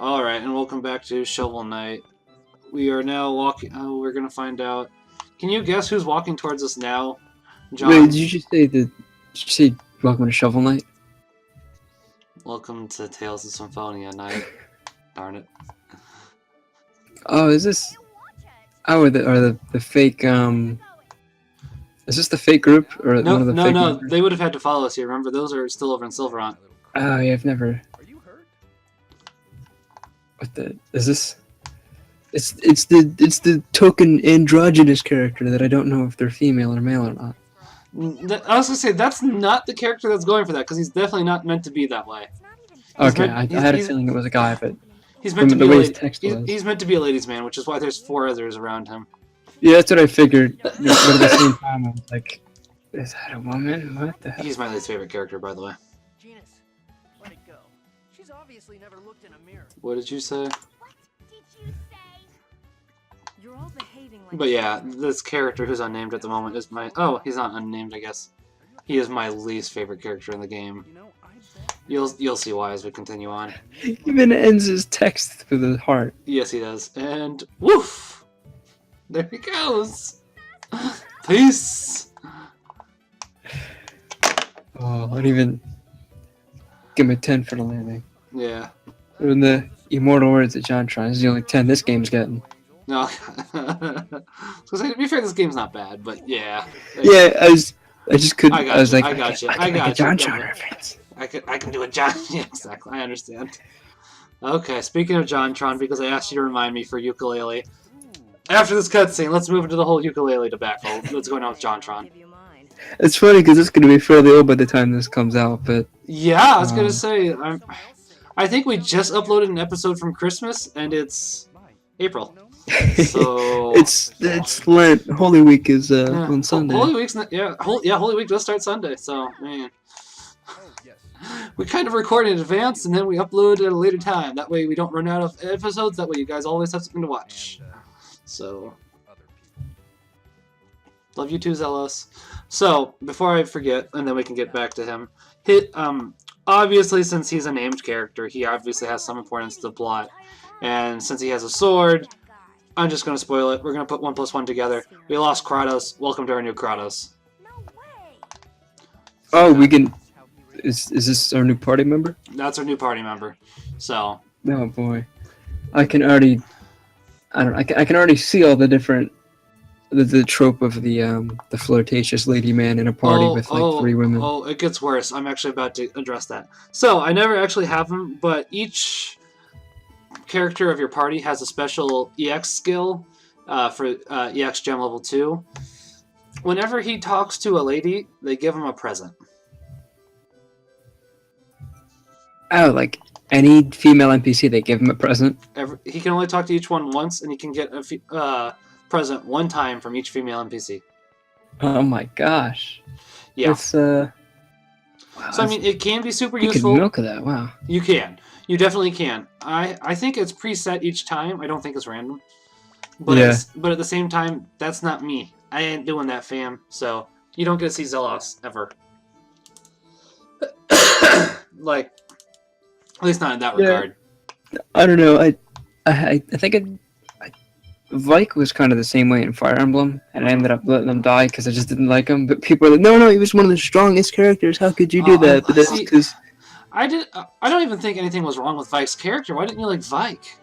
Alright, and welcome back to Shovel Knight. We are now walking... Oh, we're gonna find out... Can you guess who's walking towards us now, Wait, John? did you just say Did you say welcome to Shovel Knight? Welcome to Tales of Symphonia, Knight. Darn it. Oh, is this? Oh, are the fake Is this the fake group or No, one of the no, fake no. members? They would have had to follow us here. Remember, those are still over in Silverant. Oh, yeah, I've never. What the? Is this? It's the token androgynous character that I don't know if they're female or male or not. I was gonna say, that's not the character that's going for that, because he's definitely not meant to be that way. Okay, I had a feeling it was a guy, but he's meant to be the a way his lady. text was. He's meant to be a ladies' man, which is why there's 4 others around him. Yeah, that's what I figured. But at the same time, I was like, is that a woman? What the hell? He's my least favorite character, by the way. Genus, let it go. She's obviously never looked in a mirror. What did you say? What did you say? You're all behaving like. But yeah, this character who's unnamed at the moment is my... Oh, he's not unnamed, I guess. He is my least favorite character in the game. You know, I bet. You'll see why as we continue on. He even ends his text with a heart. Yes, he does. And woof! There he goes! Peace! Oh, I don't even give him a 10 for the landing. Yeah. In the immortal words of John Tron, this is the only 10 this game's getting. No. So to be fair, this game's not bad, but yeah. Yeah, I just couldn't. I was like, I got you. I got a you. John Don't Tron worry. reference. I can do a John... Yeah, exactly. I understand. Okay, speaking of JonTron, because I asked you to remind me for ukulele, after this cutscene, let's move into the whole ukulele debacle that's going on with JonTron. It's funny because it's going to be fairly old by the time this comes out, but... Yeah, I was gonna say, I think we just uploaded an episode from Christmas, and it's April. So... it's Lent. Holy Week is on Sunday. Holy Week's Holy Week does start Sunday, so, man. We kind of record in advance, and then we upload at a later time. That way we don't run out of episodes, that way you guys always have something to watch. So... Love you too, Zealous. So, before I forget, and then we can get back to him, obviously, since he's a named character, he obviously has some importance to the plot. And since he has a sword, I'm just going to spoil it. We're going to put 1 + 1 together. We lost Kratos. Welcome to our new Kratos. Oh, we can... Is this our new party member? That's our new party member. So... Oh, boy. I can already... I can already see all the different... The trope of the flirtatious lady man in a party with like 3 women. Oh, it gets worse. I'm actually about to address that. So, I never actually have him, but each character of your party has a special EX skill for EX Gem level 2. Whenever he talks to a lady, they give him a present. Oh, like any female NPC, they give him a present? He can only talk to each one once, and he can get a present 1 time from each female NPC. Oh my gosh. Yeah. It's, wow, so, I mean, it can be super you useful. could milk that, wow. You can. You definitely can. I think it's preset each time. I don't think it's random. But, Yeah. But at the same time, that's not me. I ain't doing that, fam. So, you don't get to see Zelos, ever. Like, at least not in that regard. I don't know. I think Vike was kind of the same way in Fire Emblem, and I ended up letting him die because I just didn't like him. But people were like, no, he was one of the strongest characters. How could you do that? But that's because... I don't even think anything was wrong with Vike's character. Why didn't you like Vike?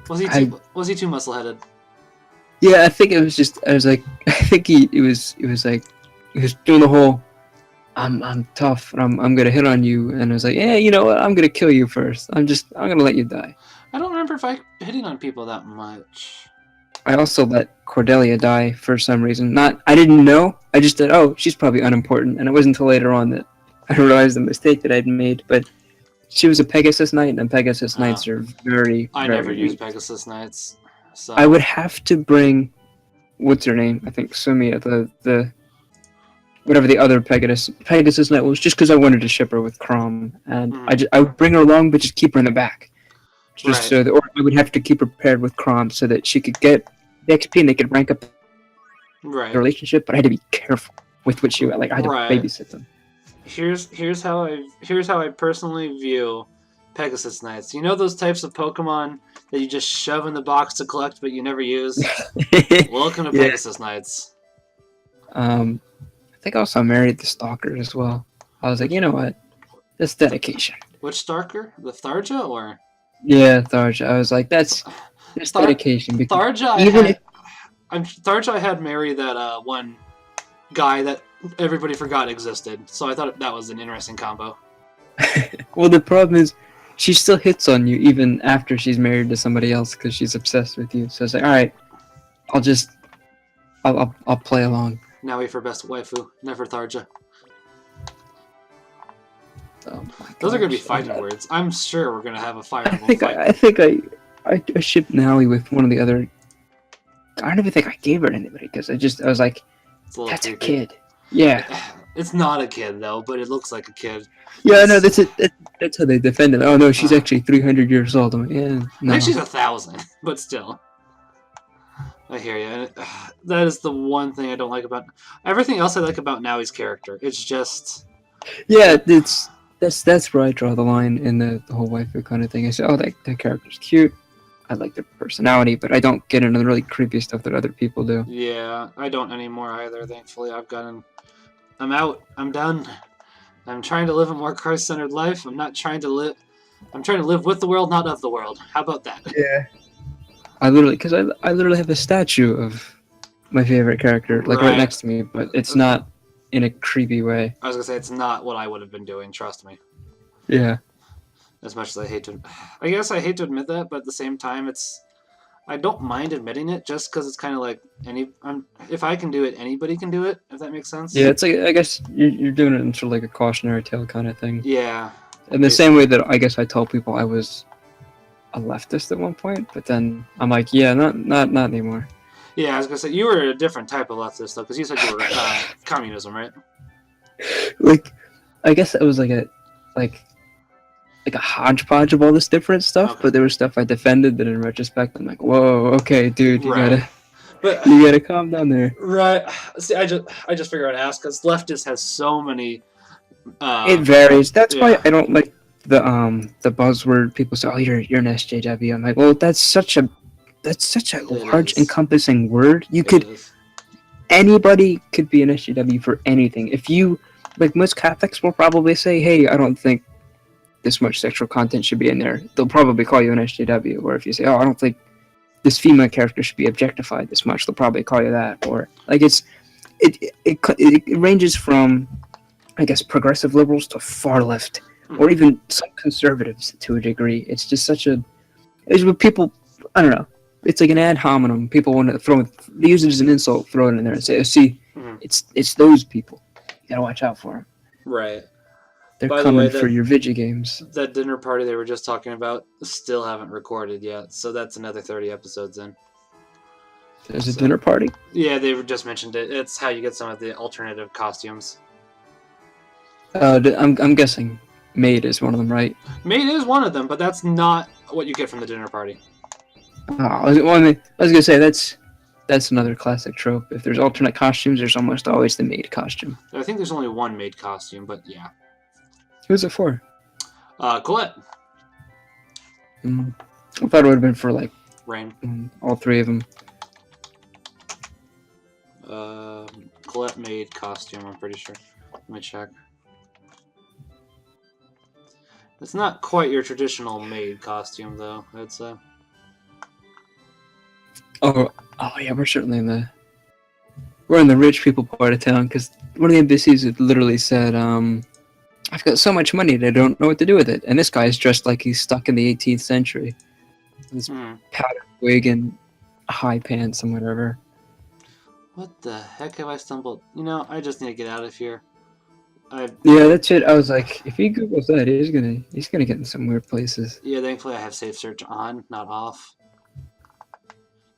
Was he too muscle-headed? Yeah, I think it was just... I was like... I think he was doing the whole... I'm tough, and I'm gonna hit on you, and I was like, yeah, you know what? I'm gonna kill you first. I'm gonna let you die. I don't remember Vike hitting on people that much. I also let Cordelia die for some reason. I didn't know. I just said, oh, she's probably unimportant, and it wasn't until later on that I realized the mistake that I'd made. But she was a Pegasus Knight, and Pegasus Knights are very, I very never weak. used Pegasus Knights. So I would have to bring, what's her name? I think Sumia, the whatever the other Pegasus Knight was, just because I wanted to ship her with Crom, and I would bring her along, but just keep her in the back. Just so that, or I would have to keep her paired with Crom so that she could get the XP and they could rank up the relationship. But I had to be careful with what she I had to babysit them. Here's how I personally view Pegasus Knights. You know those types of Pokemon that you just shove in the box to collect but you never use? Welcome to Yeah. Pegasus Knights. I think also I married the Stalker as well. I was like, you know what? That's dedication. Which Starker? The Tharja or? Yeah, Tharja. I was like, that's dedication. Because Tharja, even Tharja, I had marry that one guy that everybody forgot existed. So I thought that was an interesting combo. well, the problem is, she still hits on you even after she's married to somebody else because she's obsessed with you. So it's like, all right, I'll play along. Now wait for best waifu, never Tharja. Oh Those are gonna be fighting words. I'm sure we're gonna have a Fire Emblem fight. I think I shipped Naui with one of the other. I don't even think I gave her to anybody because I was like, that's creepy. a kid. Yeah. It's not a kid though, but it looks like a kid. Yeah, no, that's it. That's how they defend it. Oh no, she's actually 300 years old. I'm like, yeah, no. I think she's 1,000, but still. I hear you. That is the one thing I don't like about. Everything else I like about Naui's character. It's just. Yeah, that's where I draw the line in the whole waifu kind of thing. I say, oh, that character's cute. I like their personality, but I don't get into the really creepy stuff that other people do. Yeah, I don't anymore either. Thankfully, I'm out. I'm done. I'm trying to live a more Christ-centered life. I'm trying to live with the world, not of the world. How about that? Yeah. I literally have a statue of my favorite character, like right next to me, but it's not in a creepy way. I was gonna say it's not what I would have been doing. Trust me. Yeah. As much as I hate to admit that, but at the same time, I don't mind admitting it just because it's kind of like if I can do it, anybody can do it. If that makes sense. Yeah, it's like I guess you're doing it in sort of like a cautionary tale kind of thing. Yeah. In the same way that I guess I tell people I was a leftist at one point, but then I'm like, yeah, not anymore. Yeah, I was gonna say you were a different type of leftist though, because you said you were communism, right? Like, I guess it was like a hodgepodge of all this different stuff, but there was stuff I defended that in retrospect I'm like, whoa, okay, dude, you gotta calm down there. Right. See, I just figured I'd ask because leftist has so many. It varies. That's why I don't like the buzzword. People say, "Oh, you're an SJW." I'm like, well, that's such a large, encompassing word. Anybody could be an SJW for anything. If you like, most Catholics will probably say, "Hey, I don't think this much sexual content should be in there." They'll probably call you an SJW. Or if you say, "Oh, I don't think this female character should be objectified this much," they'll probably call you that. Or like it ranges from, I guess, progressive liberals to far left, or even some conservatives to a degree. It's just it's what people, I don't know. It's like an ad hominem. People want to use it as an insult, throw it in there and say, "Oh, see, it's those people. You gotta watch out for them." Right. They're coming for your video games. That dinner party they were just talking about still haven't recorded yet, so that's another 30 episodes in. There's a dinner party? Yeah, they just mentioned it. It's how you get some of the alternative costumes. I'm guessing Maid is one of them, right? Maid is one of them, but that's not what you get from the dinner party. Oh, I was gonna say that's another classic trope. If there's alternate costumes, there's almost always the maid costume. I think there's only one maid costume, but yeah. Who's it for? Colette. I thought it would have been for like Rain. All three of them. Colette maid costume, I'm pretty sure. Let me check. It's not quite your traditional maid costume, though, I'd say. Oh yeah, we're certainly in the rich people part of town, because one of the NPCs had literally said, I've got so much money that I don't know what to do with it. And this guy's dressed like he's stuck in the 18th century. This powdered wig and high pants and whatever. What the heck have I stumbled? You know, I just need to get out of here. Yeah, that's it. I was like, if he Googles that, he's gonna get in some weird places. Yeah, thankfully I have safe search on, not off.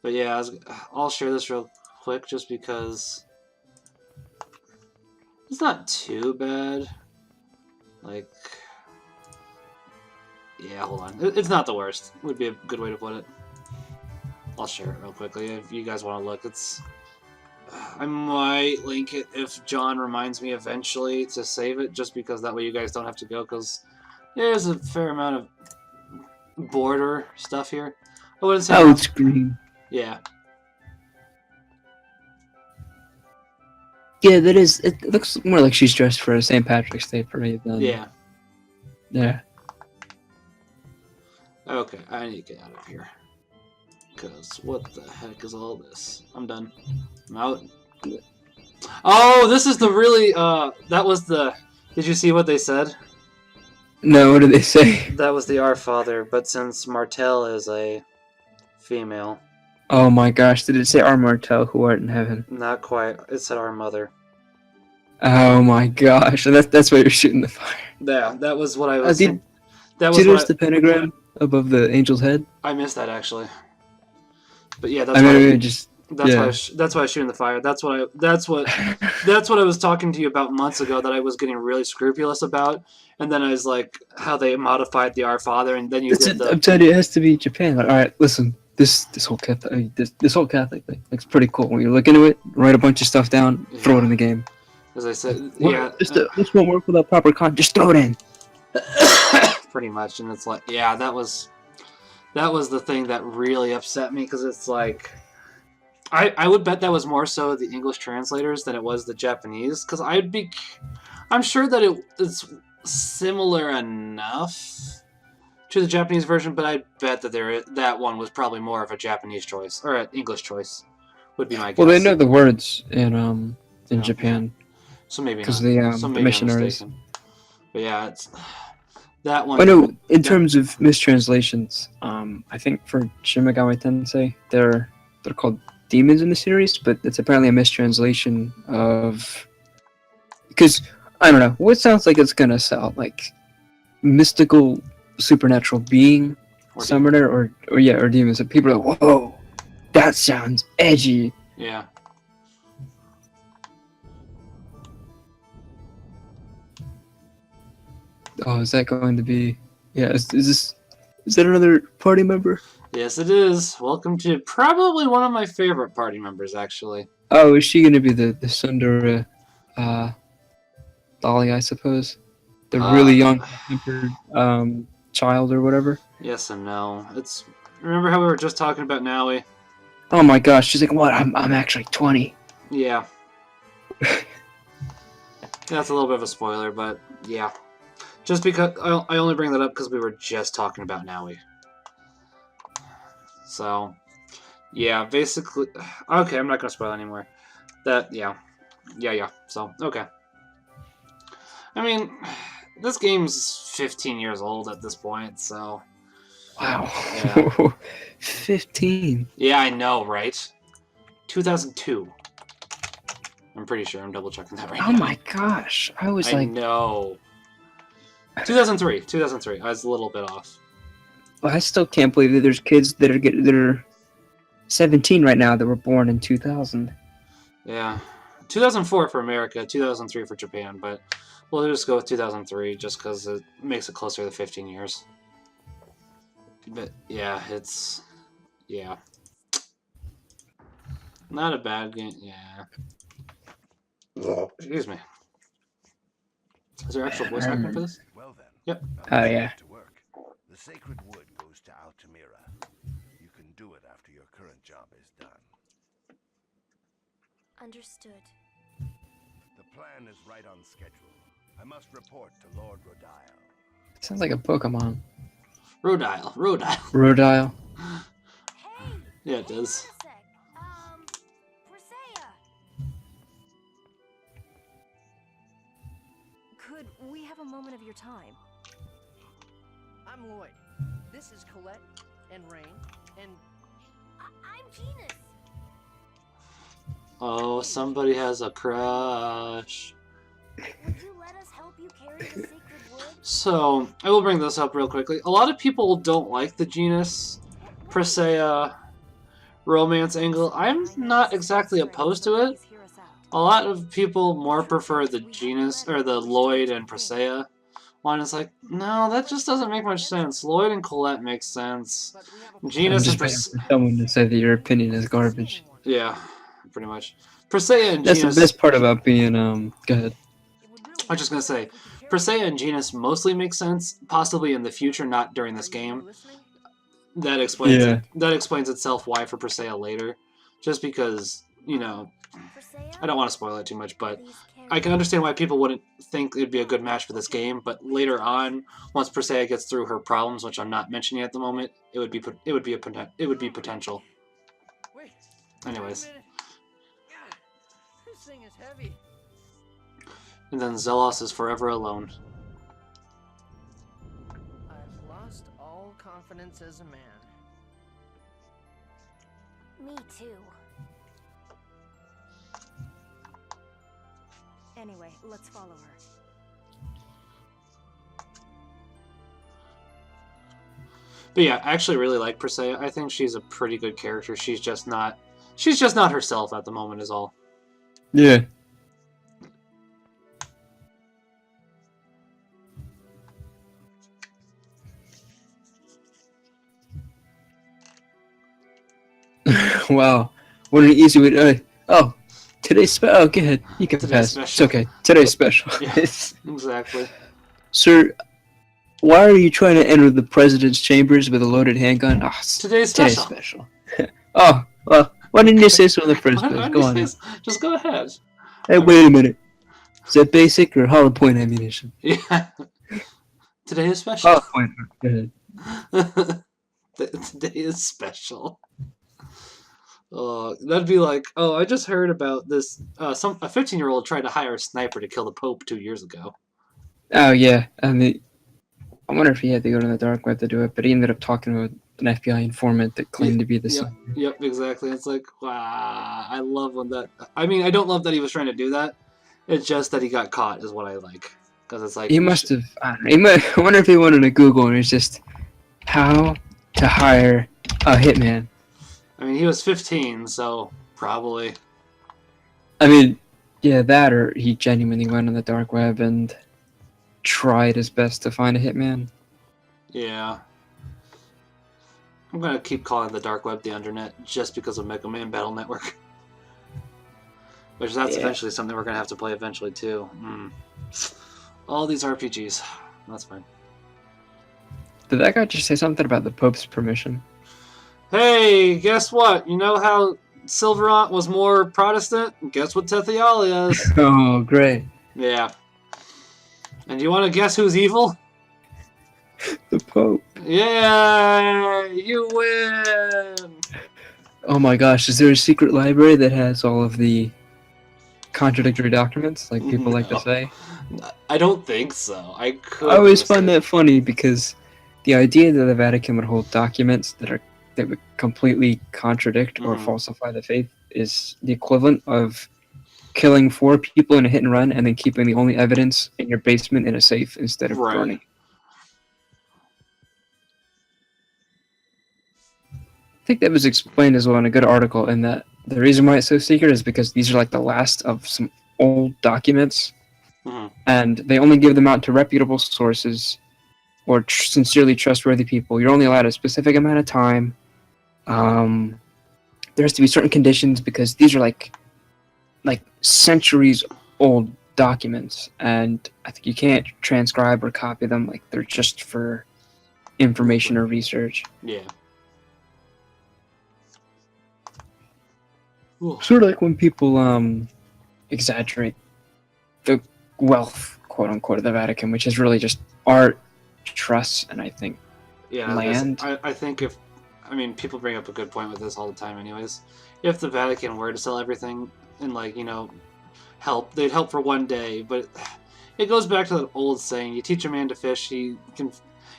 But yeah, I'll share this real quick just because it's not too bad. Like, yeah, hold on. It's not the worst. Would be a good way to put it. I'll share it real quickly if you guys want to look. I might link it if John reminds me eventually to save it, just because that way you guys don't have to go, because There's a fair amount of border stuff here. I wouldn't say. Oh, it's green. Yeah. Yeah, that is. It looks more like she's dressed for a St. Patrick's Day parade than. Yeah. Yeah. Okay, I need to get out of here. Because what the heck is all this? I'm done. I'm out. Oh, this is the really, that was the, did you see what they said? No, what did they say? That was the Our Father, but since Martell is a female. Oh my gosh, did it say Our Martell who art in heaven? Not quite. It said Our Mother. Oh my gosh, and that's why you're shooting the fire. Yeah, that was what I was Did that was you what notice the pentagram above the angel's head? I missed that actually. But yeah, that's I why mean, just that's yeah. why that's why I shoot in the fire. That's what I was talking to you about months ago that I was getting really scrupulous about, and then I was like how they modified the Our Father, and then you That's did it, the I'm telling you, it has to be Japan. Like, all right, listen, this whole this whole Catholic thing, it's pretty cool. When you look into it, write a bunch of stuff down, throw it in the game. as I said, Well, yeah, this won't work without proper content. Just throw it in. pretty much, and it's like, yeah, that was the thing that really upset me because it's like. I would bet that was more so the English translators than it was the Japanese, because I'm sure that it's similar enough to the Japanese version, but I bet that that one was probably more of a Japanese choice or an English choice, would be my guess. Well, they know the words in Japan, so maybe because not. the maybe missionaries. I'm mistaken. But yeah, it's that one. I know in terms of mistranslations, I think for Shin Megami Tensei, they're called demons in the series, but it's apparently a mistranslation of, because I don't know what sounds like it's gonna sell, like mystical supernatural being, summoner, or demons. And people are like, whoa, that sounds edgy. Yeah. Oh, is that going to be? Yeah, is that another party member? Yes, it is. Welcome to probably one of my favorite party members, actually. Oh, is she going to be the Sundara Dolly, I suppose? The really young child or whatever? Yes and no. Remember how we were just talking about Naui? Oh my gosh, she's like, what? I'm actually 20. Yeah. That's a little bit of a spoiler, but yeah. Just because I only bring that up because we were just talking about Naui. So, yeah, basically... Okay, I'm not going to spoil anymore. Yeah. So, okay. I mean, this game's 15 years old at this point, so... Wow. Yeah. 15. Yeah, I know, right? 2002. I'm pretty sure. I'm double-checking that right now. Oh my gosh. I know. 2003. I was a little bit off. Well, I still can't believe that there's kids that are 17 right now that were born in 2000. Yeah. 2004 for America, 2003 for Japan, but we'll just go with 2003 just because it makes it closer to 15 years. But yeah, it's... Yeah. Not a bad game, yeah. Excuse me. Is there actual voice acting for this? Well then. Yep. Oh, yeah. To work. The sacred wood goes to Altamira. You can do it after your current job is done. Understood. The plan is right on schedule. I must report to Lord Rodile. It sounds like a Pokemon. Rodile. Rodile. Hey! Yeah, it does. Wait a sec. Persea. Could we have a moment of your time? I'm Lloyd. This is Colette and Rain and I'm Genus. Oh, somebody has a crush. Would you let us help you carry the sacred wood? So, I will bring this up real quickly. A lot of people don't like the Genus Persea romance angle. I'm not exactly opposed to it. A lot of people more prefer the Genus, or the Lloyd and Persea one. Is like, no, that just doesn't make much sense. Lloyd and Colette makes sense. Genus and Persea... someone to say that your opinion is garbage. Yeah, pretty much. Persea and That's Genus... the best part about being, go ahead. I was just gonna say, Persea and Genus mostly make sense, possibly in the future, not during this Are you game. listening? That explains Yeah. it. That explains itself why for Persea later, just because I don't want to spoil it too much, but I can understand why people wouldn't think it'd be a good match for this game. But later on, once Persea gets through her problems, which I'm not mentioning at the moment, it would be potential. Wait. Anyways, Wait a minute. God, this thing is heavy. and then Zelos is forever alone. I've lost all confidence as a man. Me too. Anyway, let's follow her. But yeah, I actually really like Persea. I think she's a pretty good character. She's just not herself at the moment is all. Yeah. Wow. What an easy way to... oh, today's special. Oh, go ahead. You can Today's pass. special. It's okay. Today's special. Yeah, exactly. Sir, why are you trying to enter the president's chambers with a loaded handgun? Oh, Today's today's special. special. Oh, well, why didn't you say so in the first place? Go on. Just go ahead. Hey, wait a minute. Is that basic or hollow point ammunition? Yeah. Today is special. Hollow point. Go ahead. Today is special. That'd be like, oh, I just heard about this. A 15-year-old tried to hire a sniper to kill the Pope 2 years ago. Oh, yeah. I mean, I wonder if he had to go to the dark web to do it, but he ended up talking to an FBI informant that claimed to be the son. Yep, exactly. It's like, wow, I love when that. I mean, I don't love that he was trying to do that. It's just that he got caught is what I like. Because it's like... He must have... I don't know. I wonder if he went into Google and it's just how to hire a hitman. I mean, he was 15, so probably. I mean, yeah, that or he genuinely went on the dark web and tried his best to find a hitman. Yeah. I'm going to keep calling the dark web the Undernet just because of Mega Man Battle Network. Which that's eventually something we're going to have to play eventually, too. All these RPGs. That's fine. Did that guy just say something about the Pope's permission? Hey, guess what? You know how Silverant was more Protestant? Guess what Teth'ealla is? Oh, great. Yeah. And do you want to guess who's evil? The Pope. Yeah, you win! Oh my gosh, is there a secret library that has all of the contradictory documents, like people like to say? I don't think so. I always find that funny because the idea that the Vatican would hold documents that would completely contradict or falsify the faith is the equivalent of killing 4 people in a hit and run and then keeping the only evidence in your basement in a safe instead of burning. I think that was explained as well in a good article, in that the reason why it's so secret is because these are like the last of some old documents, and they only give them out to reputable sources or sincerely trustworthy people. You're only allowed a specific amount of time. There has to be certain conditions because these are like centuries old documents, and I think you can't transcribe or copy them. Like, they're just for information or research. Yeah. Sort of like when people exaggerate the wealth, quote unquote, of the Vatican, which is really just art, trusts, and I think land. I think people bring up a good point with this all the time anyways. If the Vatican were to sell everything and help, they'd help for one day, but it goes back to that old saying, you teach a man to fish,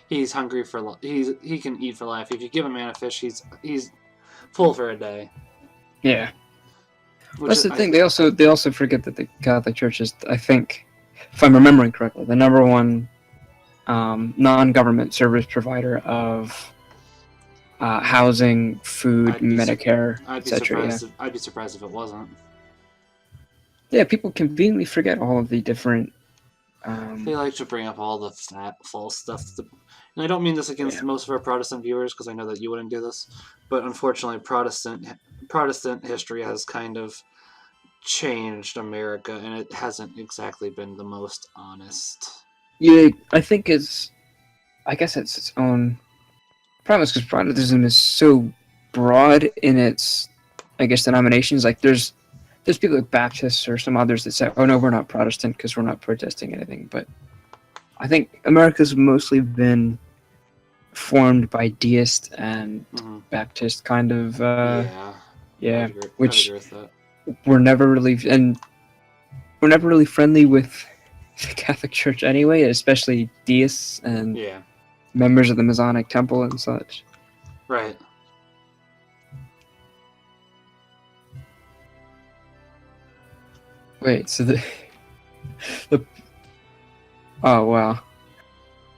he's hungry for he can eat for life. If you give a man a fish, he's full for a day. Yeah. That's the thing. They also forget that the Catholic Church is, I think, if I'm remembering correctly, the #1 non-government service provider of housing, food, Medicare, etc. I'd be surprised if it wasn't. Yeah, people conveniently forget all of the different. They like to bring up all the false stuff. And I don't mean this against most of our Protestant viewers, because I know that you wouldn't do this, but unfortunately, Protestant history has kind of changed America, and it hasn't exactly been the most honest. Yeah, I think it's. I guess it's its own premise because Protestantism is so broad in its, I guess, denominations. Like there's people like Baptists or some others that say, "Oh no, we're not Protestant because we're not protesting anything." But I think America's mostly been formed by deist and Hmm. Baptist kind of, Yeah, yeah, I'd which agree with that. we're never really friendly with the Catholic Church anyway, especially deists and Yeah, members of the Masonic Temple and such. right. Wait, so the oh wow,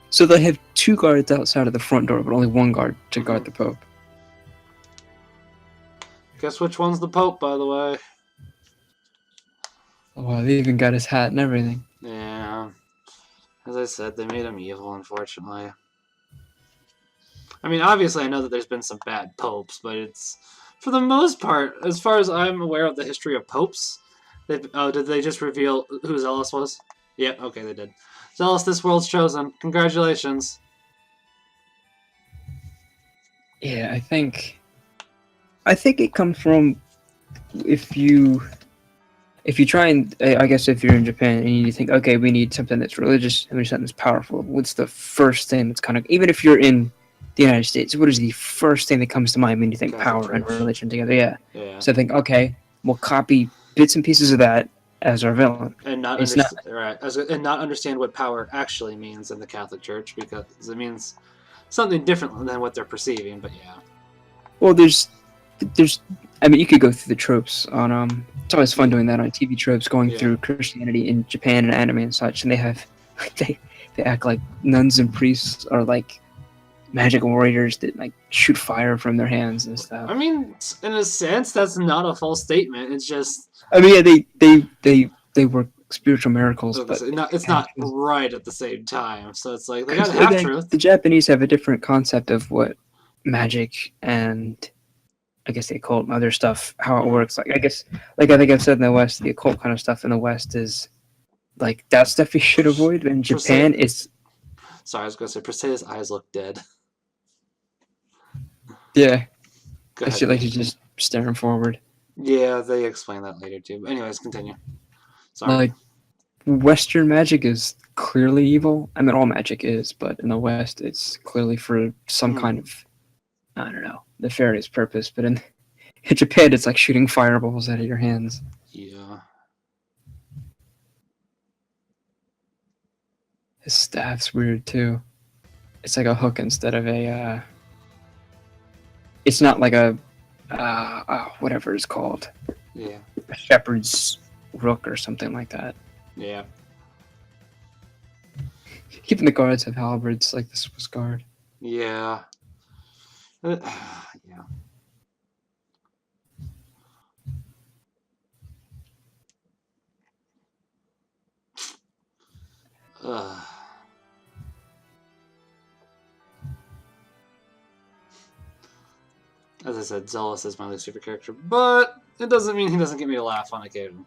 so they have two guards outside of the front door, but only one guard to guard the Pope. Guess which one's the Pope, by the way? Oh wow, they even got his hat and everything. Yeah. As I said, they made him evil, unfortunately. I mean, obviously, I know that there's been some bad popes, but it's, for the most part, as far as I'm aware of the history of popes, did they just reveal who Zealous was? Yeah, okay, they did. Zealous, this world's chosen. Congratulations. Yeah, I think it comes from if you try and I guess if you're in Japan and you think, okay, we need something that's religious and we need something that's powerful. What's the first thing that's kind of, even if you're in the United States, what is the first thing that comes to mind when you think Catholic power and Church. religion together? Yeah. Yeah. So I think, okay, we'll copy bits and pieces of that as our villain. And not It's not. understand, right? And not understand what power actually means in the Catholic Church, because it means something different than what they're perceiving. But yeah. Well, there's. I mean, you could go through the tropes on. It's always fun doing that on TV tropes, going Yeah. through Christianity in Japan and anime and such, and they have, they act like nuns and priests are like magic warriors that like shoot fire from their hands and stuff. I mean, in a sense, that's not a false statement. It's just I mean, yeah, they work spiritual miracles, but it's not right at the same time. So it's like they got because half truth. the Japanese have a different concept of what magic and I guess the occult and other stuff, how it works. Like I guess, like I think I've said in the West, the occult kind of stuff in the West is like that stuff you should avoid. But in Japan, it's Sorry, I was going to say Perseida's eyes look dead. yeah, Go it's ahead. like you're just staring forward. Yeah, they explain that later too. But anyways, continue. Sorry. Like Western magic is clearly evil. I mean, all magic is, but in the West, it's clearly for some kind of, I don't know, nefarious purpose. But in Japan, it's like shooting fireballs out of your hands. Yeah. His staff's weird too. It's like a hook instead of a. It's not like a, whatever it's called. Yeah. A shepherd's rook or something like that. Yeah. Even the guards have halberds like the Swiss Guard. Yeah. Yeah. As I said, Zealous is my least favorite character, but it doesn't mean he doesn't get me to laugh on occasion.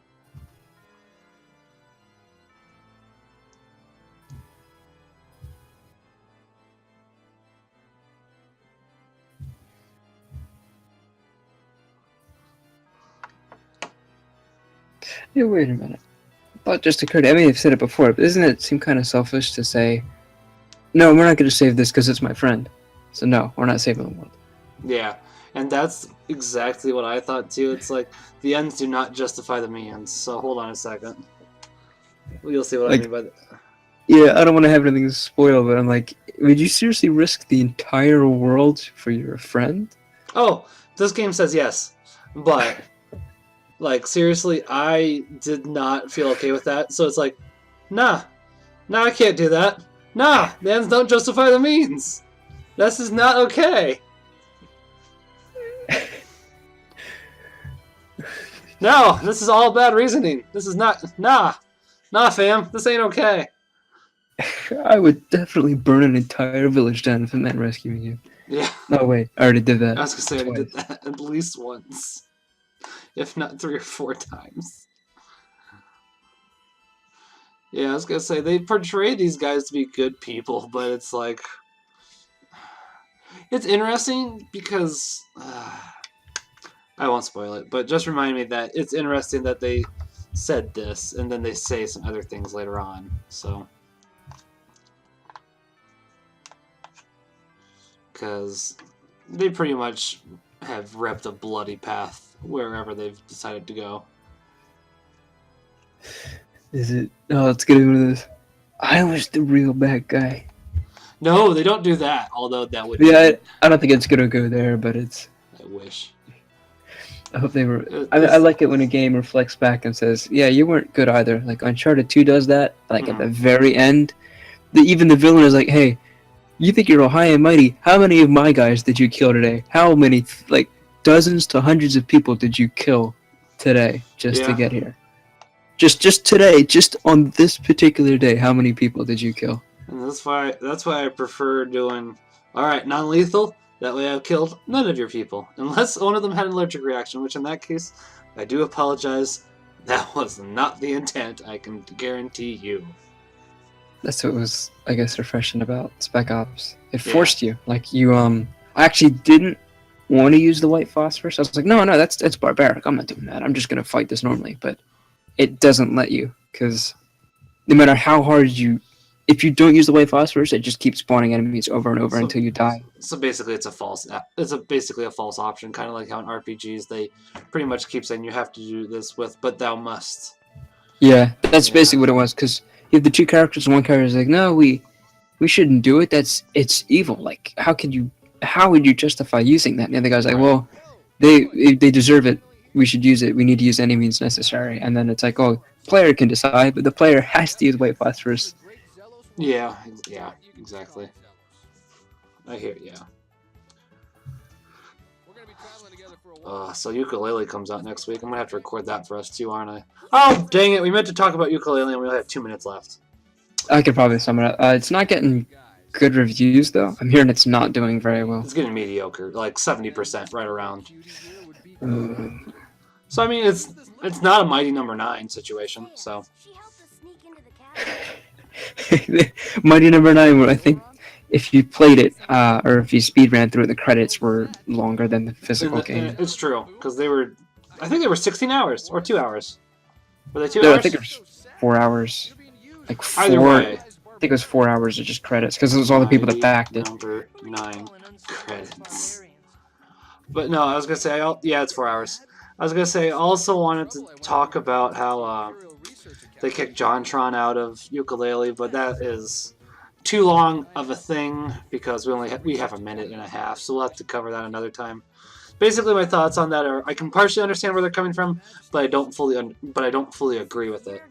Hey, wait a minute. Thought just occurred. I mean, I've said it before, but doesn't it seem kind of selfish to say, "No, we're not going to save this because it's my friend." So no, we're not saving the world. Yeah, and that's exactly what I thought too. It's like the ends do not justify the means. So hold on a second. You'll see what I mean by that. Yeah, I don't want to have anything spoiled, but I'm like, would you seriously risk the entire world for your friend? Oh, this game says yes, but like seriously, I did not feel okay with that. So it's like, nah, I can't do that. Nah, the ends don't justify the means. This is not okay. No, this is all bad reasoning. This is not. Nah, fam, this ain't okay. I would definitely burn an entire village down if it meant rescuing you. Yeah. No, wait, I already did that. I was gonna say I already did that at least once, if not 3 or 4 times. Yeah, I was gonna say they portray these guys to be good people, but it's like it's interesting because I won't spoil it, but just remind me that it's interesting that they said this and then they say some other things later on. So, because they pretty much have ripped a bloody path wherever they've decided to go. Is it? Oh, it's gonna be one of those. I was the real bad guy. No, they don't do that. Although that would. Yeah, I don't think it's gonna go there, but it's. I wish. I hope they were. I like it when a game reflects back and says, "Yeah, you weren't good either." Like Uncharted 2 does that. Like at the very end, even the villain is like, "Hey, you think you're all high and mighty? How many of my guys did you kill today? How many, like dozens to hundreds of people did you kill today just to get here? Just today, just on this particular day, how many people did you kill?" And that's why I prefer doing. All right, non-lethal. That way I've killed none of your people. Unless one of them had an allergic reaction, which in that case, I do apologize. That was not the intent, I can guarantee you. That's what was, I guess, refreshing about Spec Ops. It forced you. Like, you, I actually didn't want to use the white phosphorus. I was like, no, that's barbaric. I'm not doing that. I'm just going to fight this normally. But it doesn't let you, because no matter how hard if you don't use the white phosphorus, it just keeps spawning enemies over and over until you die. So basically, it's basically a false option, kind of like how in RPGs they pretty much keep saying you have to do this with, but thou must. Yeah, that's basically what it was. Because you have the two characters, and one character is like, no, we shouldn't do it. It's evil. Like, how would you justify using that? And the other guy's like, well, they deserve it. We should use it. We need to use any means necessary. And then it's like, oh, player can decide, but the player has to use white phosphorus. Yeah, exactly. I hear, so Ukulele comes out next week. I'm gonna have to record that for us too, aren't I? Oh, dang it! We meant to talk about Ukulele, and we only have 2 minutes left. I could probably sum it up. It's not getting good reviews, though. I'm hearing it's not doing very well. It's getting mediocre, like 70%, right around. So I mean, it's not a Mighty Number 9 situation. So. She helped us sneak into the cabin. Mighty Number 9, I think if you played it, or if you speed ran through it, the credits were longer than the physical game. It's true, because I think they were 16 hours, or 2 hours. Were they 2 hours? I think it was 4 hours. Like 4, Either way. I think it was 4 hours of just credits, because it was all the people that backed it. Number 9 credits. But no, I was going to say, it's 4 hours. I was going to say, I also wanted to talk about how they kicked JonTron out of Ukulele, but that is too long of a thing because we have a minute and a half, so we'll have to cover that another time. Basically, my thoughts on that are I can partially understand where they're coming from, but I don't fully agree with it.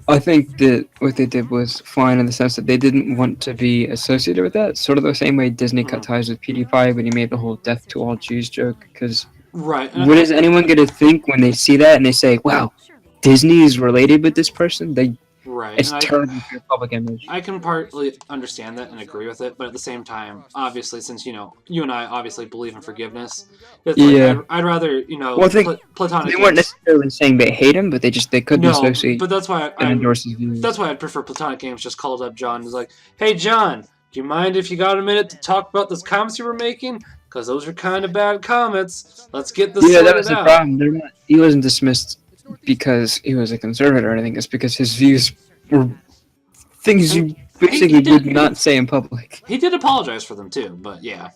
I think that what they did was fine in the sense that they didn't want to be associated with that. Sort of the same way Disney cut ties with PewDiePie when he made the whole "death to all Jews" joke. Because what is anyone going to think when they see that and they say, "Wow, Disney is related with this person"? It's terrible for your public image. I can partly understand that and agree with it, but at the same time, obviously, since you and I obviously believe in forgiveness, I'd rather platonic. They weren't necessarily saying they hate him, but they couldn't associate. But that's why endorse his views. That's why I'd prefer Platonic Games just called up John and was like, "Hey John, do you mind if you got a minute to talk about those comments you were making? Because those are kind of bad comments. Let's get this sorted out." Yeah, that was the problem. He wasn't dismissed because he was a conservative or anything. It's because his views were things you basically would not say in public. He did apologize for them too, but yeah,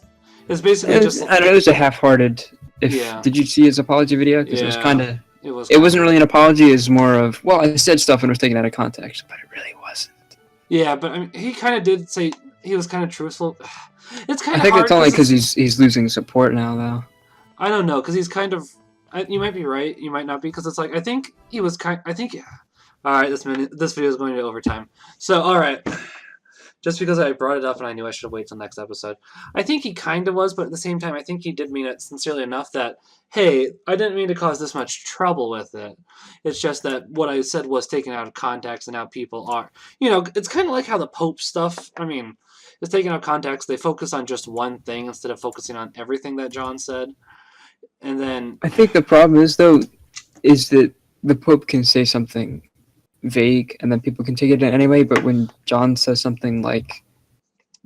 it's basically just. I don't know, it was a half-hearted. Did you see his apology video? Because it was kind of. It wasn't really an apology. It was more of, well, I said stuff and it was taken out of context, but it really wasn't. Yeah, but I mean, he kind of did say he was kind of truthful. It's kind of. I think it's only because he's losing support now, though. I don't know, because he's kind of. You might be right. You might not be, because it's like I think he was kind. All right, this video is going to overtime. So, all right, just because I brought it up and I knew I should wait till next episode, I think he kind of was, but at the same time, I think he did mean it sincerely enough that, hey, I didn't mean to cause this much trouble with it. It's just that what I said was taken out of context, and now people are, it's kind of like how the Pope stuff. I mean, it's taken out of context. They focus on just one thing instead of focusing on everything that John said, and then I think the problem is that the Pope can say something vague, and then people can take it in anyway. But when John says something like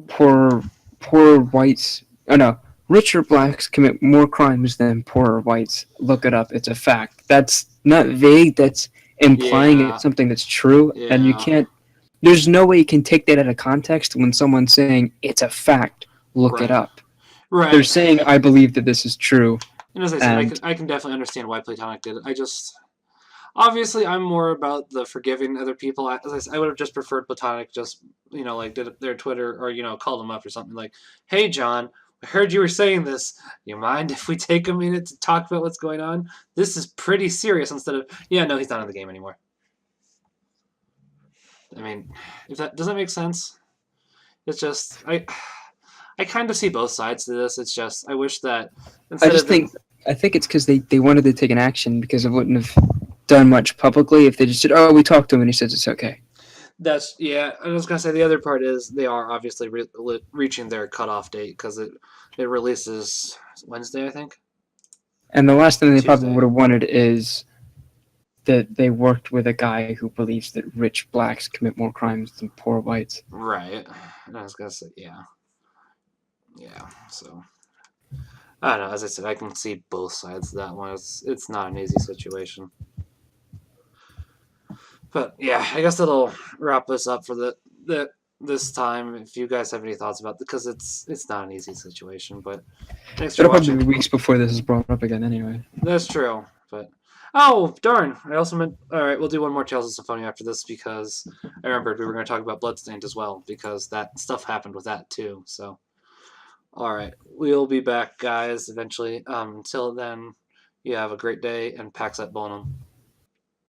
poor whites, oh no, richer blacks commit more crimes than poorer whites. Look it up; it's a fact. That's not vague. That's implying Yeah. it's something that's true, and you Yeah. can't. There's no way you can take that out of context when someone's saying it's a fact. Look it Right. up. Right. They're saying I believe that this is true. And as I said, And I can definitely understand why Platonic did it. I just obviously I'm more about the forgiving other people. As I said, I would have just preferred Platonic just like did their Twitter or called them up or something like, "Hey John, I heard you were saying this. You mind if we take a minute to talk about what's going on? This is pretty serious." Instead of, "Yeah, no, he's not in the game anymore." I mean, if that does that make sense? It's just I kind of see both sides to this. It's just I wish that instead I think it's because they wanted to take an action because it wouldn't have done much publicly if they just said, "Oh, we talked to him and he says it's okay." That's yeah. I was gonna say the other part is they are obviously reaching their cutoff date because it releases Wednesday, I think. And the last thing they Tuesday. probably would have wanted is that they worked with a guy who believes that rich blacks commit more crimes than poor whites. Right. I was gonna say yeah. So I don't know. As I said, I can see both sides of that one. It's not an easy situation. But yeah, I guess that'll wrap us up for this time. If you guys have any thoughts about it, because it's not an easy situation. But thanks for It'll watching. probably be weeks before this is brought up again anyway. That's true. But oh darn! I also meant all right. We'll do one more Tales of Symphonia after this because I remembered we were going to talk about Bloodstained as well because that stuff happened with that too. So all right, we'll be back, guys. Eventually. Until then, you have a great day and Pax et Bonum.